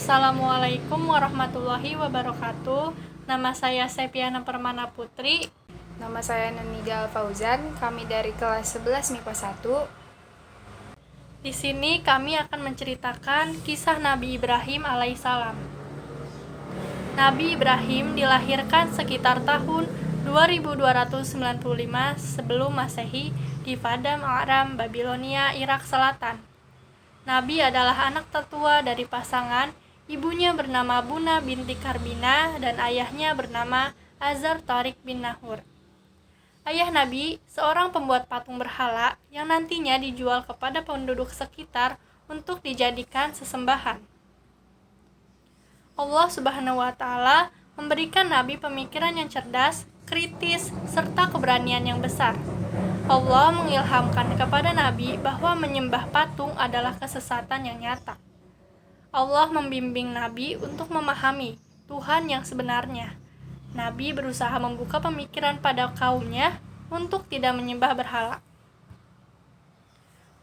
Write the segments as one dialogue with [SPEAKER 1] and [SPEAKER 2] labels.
[SPEAKER 1] Assalamualaikum warahmatullahi wabarakatuh. Nama saya Septiana Permana Putri.
[SPEAKER 2] Nama saya Nanida Fauzan, kami dari kelas 11 MIPA 1.
[SPEAKER 1] Di sini kami akan menceritakan kisah Nabi Ibrahim alaihissalam. Nabi Ibrahim dilahirkan sekitar tahun 2295 sebelum Masehi di Padang Aram, Babilonia, Irak Selatan. Nabi adalah anak tertua dari pasangan, ibunya bernama Buna binti Karbina dan ayahnya bernama Azar Tariq bin Nahur. Ayah Nabi seorang pembuat patung berhala yang nantinya dijual kepada penduduk sekitar untuk dijadikan sesembahan. Allah Subhanahu wa Ta'ala memberikan Nabi pemikiran yang cerdas, kritis, serta keberanian yang besar. Allah mengilhamkan kepada Nabi bahwa menyembah patung adalah kesesatan yang nyata. Allah membimbing Nabi untuk memahami Tuhan yang sebenarnya. Nabi berusaha membuka pemikiran pada kaumnya untuk tidak menyembah berhala.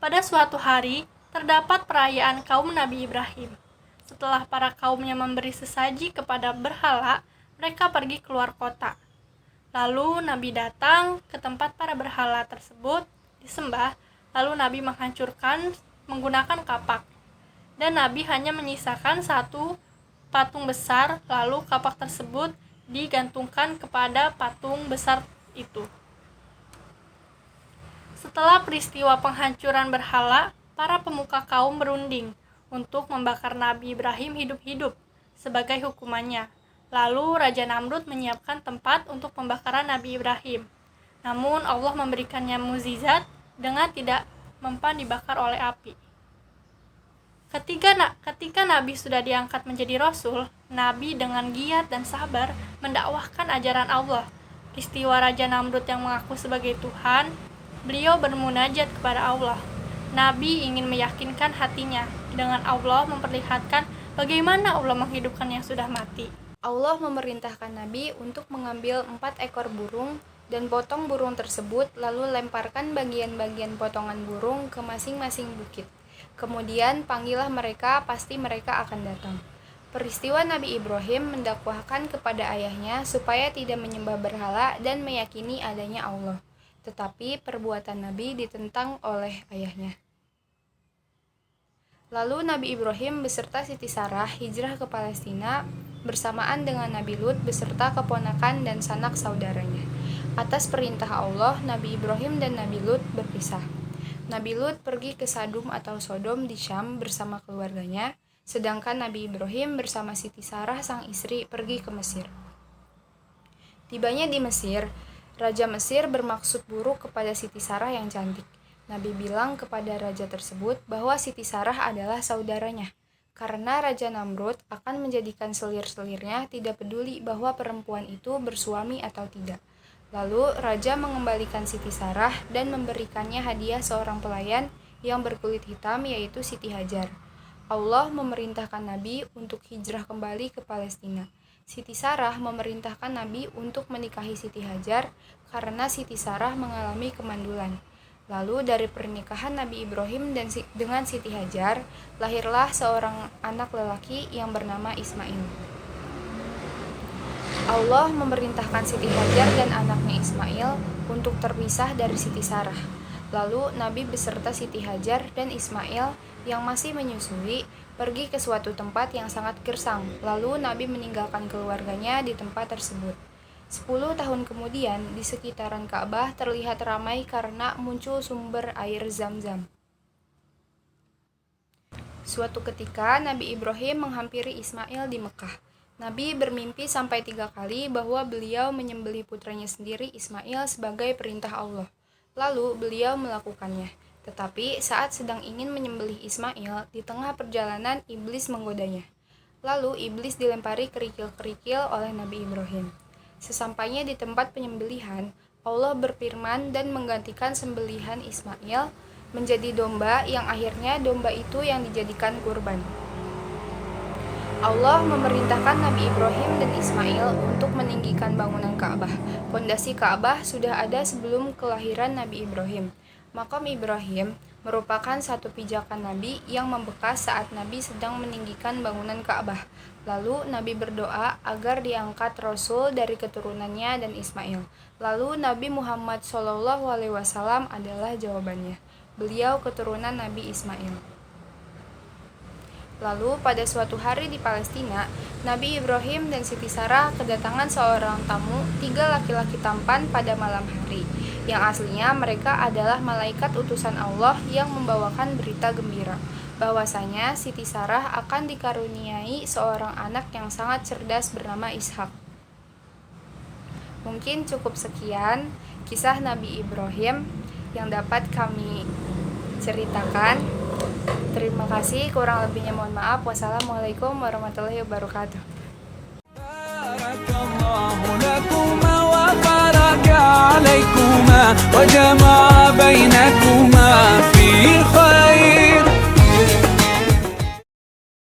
[SPEAKER 1] Pada suatu hari, terdapat perayaan kaum Nabi Ibrahim. Setelah para kaumnya memberi sesaji kepada berhala, mereka pergi keluar kota. Lalu Nabi datang ke tempat para berhala tersebut disembah, lalu Nabi menghancurkan menggunakan kapak. Dan Nabi hanya menyisakan satu patung besar, lalu kapak tersebut digantungkan kepada patung besar itu. Setelah peristiwa penghancuran berhala, para pemuka kaum berunding untuk membakar Nabi Ibrahim hidup-hidup sebagai hukumannya. Lalu Raja Namrud menyiapkan tempat untuk pembakaran Nabi Ibrahim. Namun Allah memberikannya mukjizat dengan tidak mempan dibakar oleh api. Ketika Nabi sudah diangkat menjadi Rasul, Nabi dengan giat dan sabar mendakwahkan ajaran Allah. Peristiwa Raja Namrud yang mengaku sebagai Tuhan, beliau bermunajat kepada Allah. Nabi ingin meyakinkan hatinya dengan Allah memperlihatkan bagaimana Allah menghidupkan yang sudah mati.
[SPEAKER 2] Allah memerintahkan Nabi untuk mengambil 4 ekor burung dan potong burung tersebut, lalu lemparkan bagian-bagian potongan burung ke masing-masing bukit. Kemudian panggillah mereka, pasti mereka akan datang. Peristiwa Nabi Ibrahim mendakwahkan kepada ayahnya supaya tidak menyembah berhala dan meyakini adanya Allah. Tetapi perbuatan Nabi ditentang oleh ayahnya. Lalu Nabi Ibrahim beserta Siti Sarah hijrah ke Palestina bersamaan dengan Nabi Lut beserta keponakan dan sanak saudaranya. Atas perintah Allah, Nabi Ibrahim dan Nabi Lut berpisah. Nabi Lut pergi ke Sadum atau Sodom di Syam bersama keluarganya, sedangkan Nabi Ibrahim bersama Siti Sarah sang istri pergi ke Mesir. Tibanya di Mesir, Raja Mesir bermaksud buruk kepada Siti Sarah yang cantik. Nabi bilang kepada raja tersebut bahwa Siti Sarah adalah saudaranya, karena Raja Namrud akan menjadikan selir-selirnya tidak peduli bahwa perempuan itu bersuami atau tidak. Lalu raja mengembalikan Siti Sarah dan memberikannya hadiah seorang pelayan yang berkulit hitam, yaitu Siti Hajar. Allah memerintahkan Nabi untuk hijrah kembali ke Palestina. Siti Sarah memerintahkan Nabi untuk menikahi Siti Hajar karena Siti Sarah mengalami kemandulan. Lalu dari pernikahan Nabi Ibrahim dengan Siti Hajar, lahirlah seorang anak lelaki yang bernama Ismail. Allah memerintahkan Siti Hajar dan anaknya Ismail untuk terpisah dari Siti Sarah. Lalu Nabi beserta Siti Hajar dan Ismail yang masih menyusui pergi ke suatu tempat yang sangat gersang. Lalu Nabi meninggalkan keluarganya di tempat tersebut. 10 tahun kemudian, di sekitaran Ka'bah terlihat ramai karena muncul sumber air Zam-Zam. Suatu ketika, Nabi Ibrahim menghampiri Ismail di Mekah. Nabi bermimpi sampai 3 kali bahwa beliau menyembelih putranya sendiri Ismail sebagai perintah Allah. Lalu beliau melakukannya. Tetapi saat sedang ingin menyembelih Ismail, di tengah perjalanan iblis menggodanya. Lalu iblis dilempari kerikil-kerikil oleh Nabi Ibrahim. Sesampainya di tempat penyembelihan, Allah berfirman dan menggantikan sembelihan Ismail menjadi domba yang akhirnya domba itu yang dijadikan kurban. Allah memerintahkan Nabi Ibrahim dan Ismail untuk meninggikan bangunan Ka'bah. Pondasi Ka'bah sudah ada sebelum kelahiran Nabi Ibrahim. Makam Ibrahim merupakan satu pijakan Nabi yang membekas saat Nabi sedang meninggikan bangunan Ka'bah. Lalu Nabi berdoa agar diangkat Rasul dari keturunannya dan Ismail. Lalu Nabi Muhammad SAW adalah jawabannya. Beliau keturunan Nabi Ismail. Lalu pada suatu hari di Palestina, Nabi Ibrahim dan Siti Sarah kedatangan seorang tamu, 3 laki-laki tampan pada malam hari, yang aslinya mereka adalah malaikat utusan Allah yang membawakan berita gembira, bahwasanya Siti Sarah akan dikaruniai seorang anak yang sangat cerdas bernama Ishak. Mungkin cukup sekian kisah Nabi Ibrahim yang dapat kami ceritakan. Terima kasih, kurang lebihnya mohon maaf. Wassalamualaikum warahmatullahi wabarakatuh.
[SPEAKER 3] Barakallahu lakuma wa baraka alaikuma wa jama'a bainakum